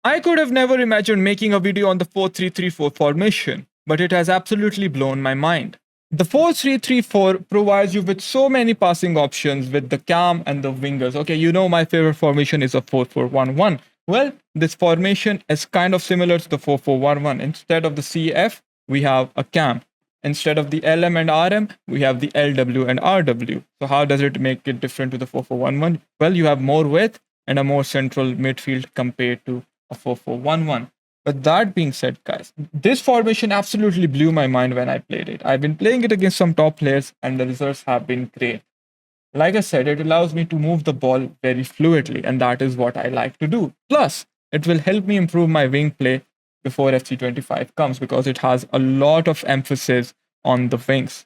I could have never imagined making a video on the 4-3-3-4 formation, but it has absolutely blown my mind. The 4-3-3-4 provides you with so many passing options with the cam and the wingers. Okay, you know my favorite formation is a 4-4-1-1. Well, this formation is kind of similar to the 4-4-1-1. Instead of the CF, we have a cam. Instead of the LM and RM, we have the LW and RW. So how does it make it different to the 4-4-1-1? Well, you have more width and a more central midfield compared to a 4-4-1-1. But that being said, guys, this formation absolutely blew my mind when I played it. I've been playing it against some top players, and the results have been great. Like I said, it allows me to move the ball very fluidly, and that is what I like to do. Plus, it will help me improve my wing play before FC25 comes because it has a lot of emphasis on the wings.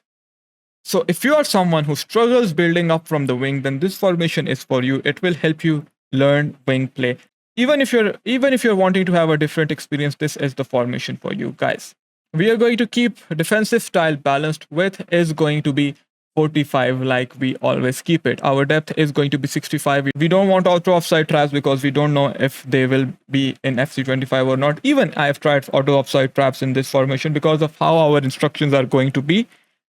So if you are someone who struggles building up from the wing, then this formation is for you. It will help you learn wing play. Even if you're wanting to have a different experience, this is the formation for you guys. We are going to keep defensive style balanced. Width is going to be 45 like we always keep it. Our depth is going to be 65. We don't want auto offside traps because we don't know if they will be in FC25 or not. Even I have tried auto offside traps in this formation because of how our instructions are going to be.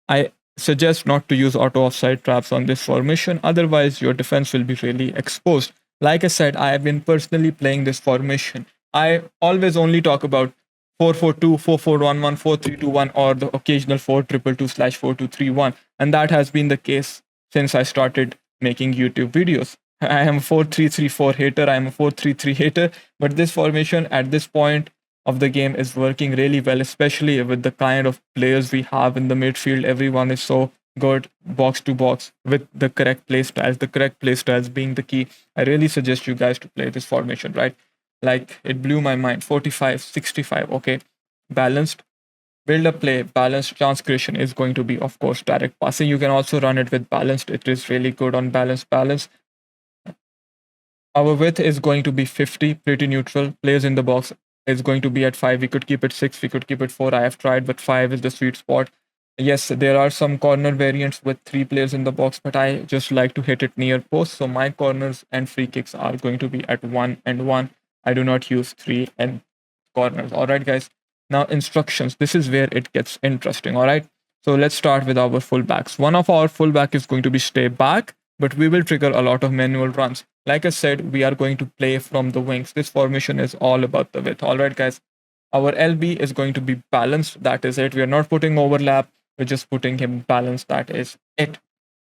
I suggest not to use auto offside traps on this formation. Otherwise, your defense will be really exposed. Like I said, I have been personally playing this formation. I always only talk about 4-4-2, 4-4-1-1, 4-3-2-1, or the occasional 4-2-2/4-2-3-1. And that has been the case since I started making YouTube videos. I am a 4-3-3-4 hater, I am a 4-3-3 hater, but this formation at this point of the game is working really well, especially with the kind of players we have in the midfield. Everyone is so good box to box with the correct play styles, the correct play styles being the key. I really suggest you guys to play this formation, right? Like it blew my mind. 45, 65, okay. Balanced. Build up play, balanced chance creation is going to be, of course, direct passing. You can also run it with balanced. It is really good on balance. Our width is going to be 50, pretty neutral. Players in the box is going to be at 5. We could keep it 6, we could keep it 4. I have tried, but 5 is the sweet spot. Yes, there are some corner variants with 3 players in the box, but I just like to hit it near post. So my corners and free kicks are going to be at 1 and 1. I do not use 3 and corners. All right, guys. Now, instructions. This is where it gets interesting. All right. So let's start with our fullbacks. One of our fullback is going to be stay back, but we will trigger a lot of manual runs. Like I said, we are going to play from the wings. This formation is all about the width. All right, guys. Our LB is going to be balanced. That is it. We are not putting overlap. We're just putting him balanced. That is it.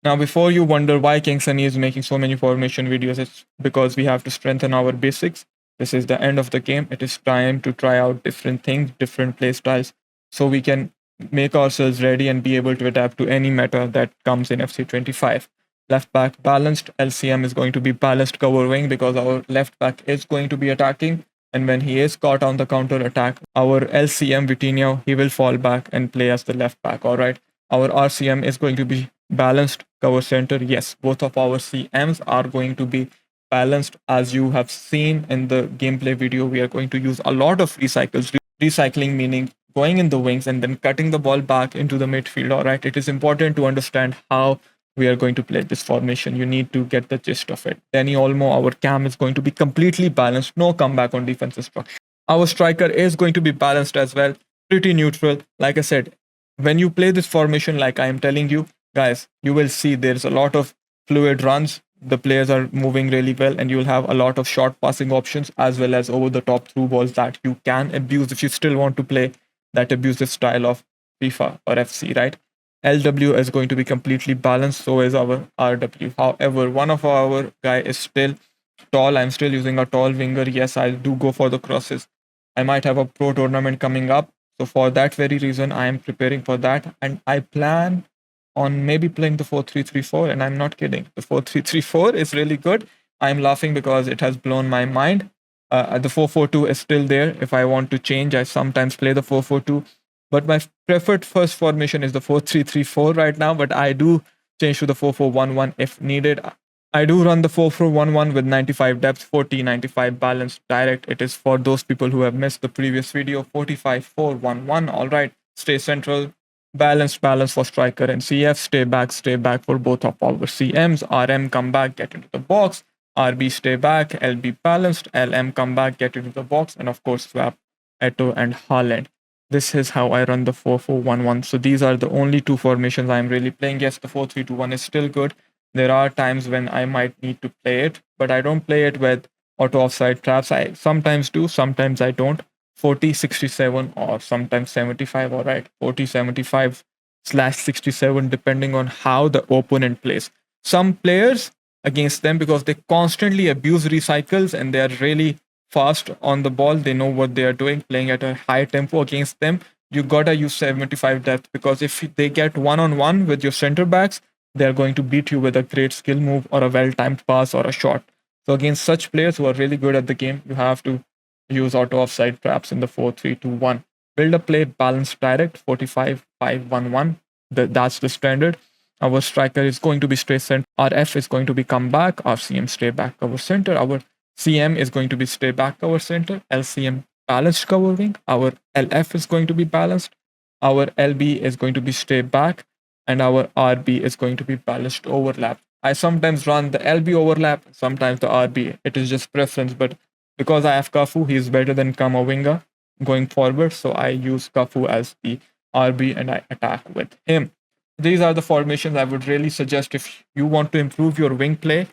Now, before you wonder why King Sunny is making so many formation videos, it's because we have to strengthen our basics. This is the end of the game. It is time to try out different things, different play styles, so we can make ourselves ready and be able to adapt to any meta that comes in FC25. Left back balanced. LCM is going to be balanced cover wing because our left back is going to be attacking. And when he is caught on the counter attack, our LCM Vitinho, he will fall back and play as the left back. All right. Our RCM is going to be balanced cover center. Yes, both of our CMs are going to be balanced. As you have seen in the gameplay video, we are going to use a lot of recycles. Recycling meaning going in the wings and then cutting the ball back into the midfield. All right. It is important to understand how we are going to play this formation. You need to get the gist of it. Danny Olmo, our cam, is going to be completely balanced. No comeback on defensive structure. Our striker is going to be balanced as well. Pretty neutral. Like I said, when you play this formation, like I am telling you, guys, you will see there's a lot of fluid runs. The players are moving really well, and you'll have a lot of short passing options as well as over the top through balls that you can abuse if you still want to play that abusive style of FIFA or FC, right? LW is going to be completely balanced, so is our RW. However, one of our guy is still tall. I'm still using a tall winger. Yes, I do go for the crosses. I might have a pro tournament coming up. So for that very reason, I am preparing for that. And I plan on maybe playing the 4-3-3-4. And I'm not kidding. The 4-3-3-4 is really good. I'm laughing because it has blown my mind. The 4-4-2 is still there. If I want to change, I sometimes play the 4-4-2. But my preferred first formation is the 4-3-3-4 right now. But I do change to the 4-4-1-1 if needed. I do run the 4-4-1-1 with 95 depth, 40, 95 balanced direct. It is for those people who have missed the previous video. 45-4-1-1. All right. Stay central. Balance for striker and CF. Stay back for both of our CMs. RM, come back, get into the box. RB stay back, LB balanced, LM come back, get into the box, and of course swap Eto and Haaland. This is how I run the 4-4-1-1. So these are the only two formations I'm really playing. Yes, the 4-3-2-1 is still good. There are times when I might need to play it, but I don't play it with auto offside traps. I sometimes do, sometimes I don't. 40, 67, or sometimes 75, all right, 40, 75/67, depending on how the opponent plays. Some players against them, because they constantly abuse recycles and they are really fast on the ball, they know what they are doing, playing at a high tempo against them. You gotta use 75 depth, because if they get one-on-one with your center backs, they're going to beat you with a great skill move or a well-timed pass or a shot. So against such players who are really good at the game, you have to use auto offside traps in the 4-3-2-1. Build a play, balanced direct, 45-5-1-1. That's the standard. Our striker is going to be straight center. Our F is going to be come back. Our CM stay back cover center. Our CM is going to be stay back cover center. LCM balanced cover wing. Our LF is going to be balanced. Our LB is going to be stay back. And our RB is going to be balanced overlap. I sometimes run the LB overlap, sometimes the RB. It is just preference, but because I have Cafu, he is better than Kamavinga going forward. So I use Cafu as the RB and I attack with him. These are the formations I would really suggest if you want to improve your wing play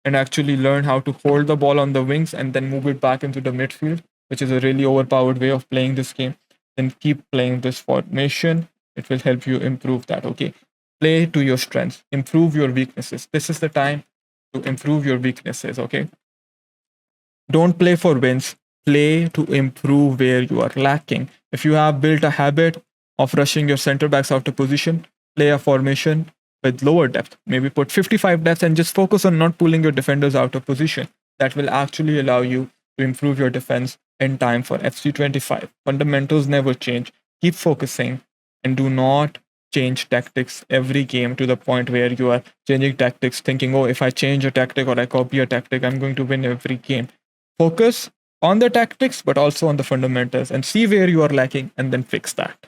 and actually learn how to hold the ball on the wings and then move it back into the midfield, which is a really overpowered way of playing this game. Then keep playing this formation. It will help you improve that. Okay. Play to your strengths, improve your weaknesses. This is the time to improve your weaknesses. Okay. Don't play for wins, play to improve where you are lacking. If you have built a habit of rushing your center backs out of position, play a formation with lower depth. Maybe put 55 depth and just focus on not pulling your defenders out of position. That will actually allow you to improve your defense in time for FC25. Fundamentals never change. Keep focusing and do not change tactics every game to the point where you are changing tactics thinking, oh, if I change a tactic or I copy a tactic, I'm going to win every game. Focus on the tactics, but also on the fundamentals and see where you are lacking and then fix that.